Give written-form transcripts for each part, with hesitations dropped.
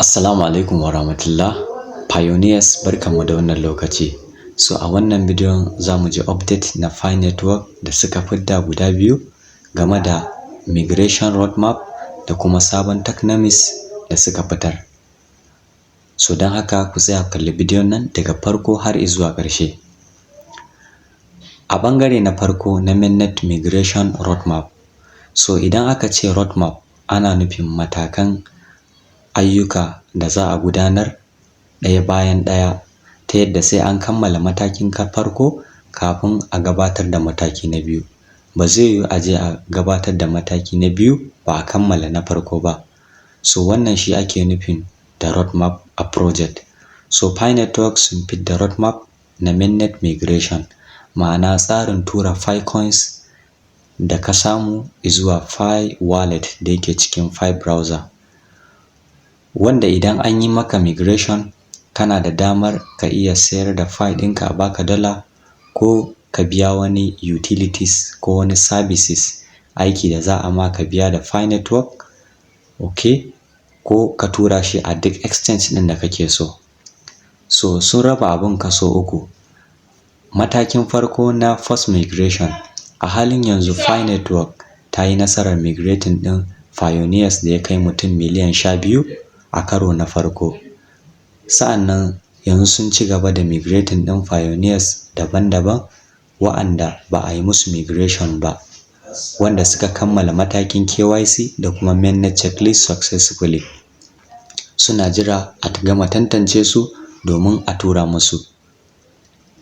Assalamu alaikum wa rahmatullah. Pioneers barkanmu da wannan lokaci. So a wannan bidiyon za mu ji update na Pi Network da suka fidda guda biyu game da migration roadmap da kuma sabon technomies da suka fitar. So don haka ku tsaya kalli bidiyon nan daga farko har zuwa ƙarshe. A ɓangare na farko na mainnet migration roadmap. So idan aka ce roadmap ana nufin matakan ayyuka da za a gudanar ɗaya bayan ɗaya ta yadda sai an kammala matakin farko kafin a gabatar da mataki na biyu. Ba zai yiwu a je a gabatar da mataki na biyu ba a kammala na farko ba. So wannan shi ake nufin da roadmap a project. So Pi Network sun fidda roadmap na mainnet migration, ma'ana tsarin tura Pi coins da ka samu zuwa Pi wallet da yake cikin Pi browser. Wanda idan an yi maka migration kana da damar ka iya sayar da Pi ɗinka a baka dala ko ka biya wani utilities ko wani services aiki da za a maka biya da Pi Network, okay? Ko ka tura shi a duk exchange ɗin da kake so. So sun raba abun kaso uku. Matakin farko na first migration, a halin yanzu Pi Network ta yi nasarar migrating ɗin pioneers da ya kai mutum miliyan 12 a karo na farko. Sa'annan yanzu sun ci gaba da migrating ɗin pioneers daban-daban wa'anda ba a yi musu migration ba, wanda suka kammala matakin KYC da kuma mainnet checklist successfully. Suna jira a gama tantance su domin a tura musu.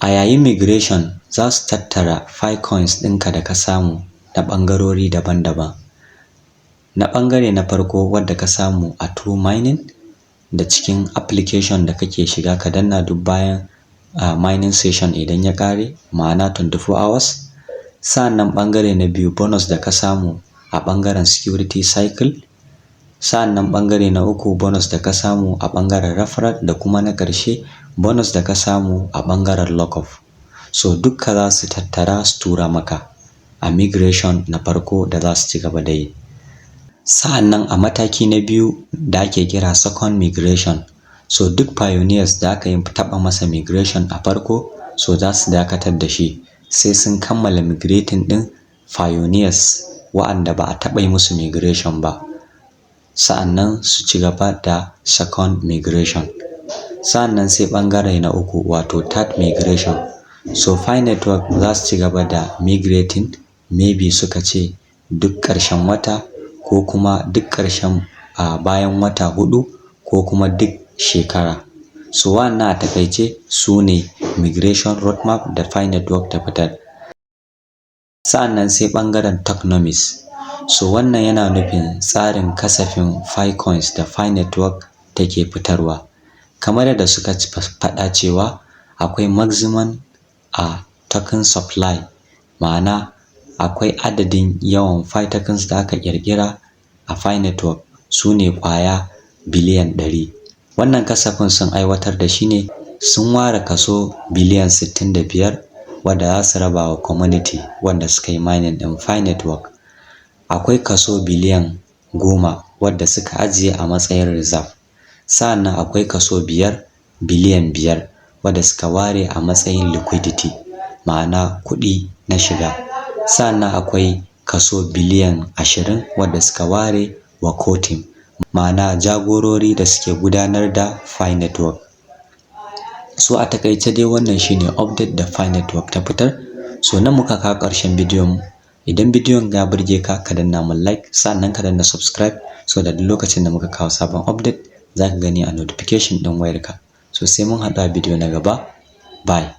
A yayin migration za su tattara Pi coins ɗinka da ka samu na ɓangarori daban-daban. Na ɓangare na farko wadda ka samu a True Mining da cikin application da kake shiga ka danna duk bayan mining session idan ya ƙare, ma'ana 24 hours. Sa'annan ɓangare na biyu bonus da ka samu a ɓangaren security cycle. Sa'annan ɓangare na uku bonus da ka samu a ɓangaren referral da kuma na ƙarshe bonus da ka samu a ɓangaren lockoff. So dukka za su tattara su tura maka a migration na farko da za su ci gaba da yi. Sa'annan a mataki na biyu da ake kira second migration, so duk pioneers da aka yi taɓa masa migration a farko so za su dakatar da shi sai sun kammala migrating ɗin pioneers wa'anda ba a taɓa yi musu migration ba. Sa'annan su ci gaba da second migration. Sa'annan sai ɓangare na uku wato third migration. So Pi Network za su ci gaba da migrating, maybe suka ce duk ƙarshen wata ko kuma duk ƙarshen bayan wata 4 ko kuma duk shekara. So wannan a takaice su ne migration roadmap da Pi Network ta fitar. Sa'annan sai ɓangaren technomies. So wannan yana nufin tsarin kasafin Pi coins da Pi Network take fitarwa. Kamar yadda suka faɗa cewa akwai maximum token supply, ma'ana akwai adadin yawan Pi tokens da aka ƙirƙira a Pi Network su ne ƙwaya biliyan 100. Wannan kasafin sun aiwatar da shi ne sun ware kaso biliyan 65 wanda za su raba wa community wanda suka yi mining ɗin Pi Network. Akwai kaso biliyan 10 wadda suka ajiye a matsayin reserve. Sa'annan akwai kaso biliyan 5 wadda suka ware a matsayin liquidity, ma'ana kuɗi na shiga. Sa'annan akwai kaso biliyan 20 wadda suka ware wa coating, ma'ana jagorori da suke gudanar da Pi Network. So a takaice dai wannan shine update da Pi Network ta fitar. So nan muka kawo ƙarshen bidiyon. Idan bidiyon ya burge ka, ka danna mun like, sa'annan ka danna subscribe so da duk lokacin da muka kawo sabon update za ka gani a notification ɗin wayarka. So sai mun haɗu a bidiyo na gaba. Bye.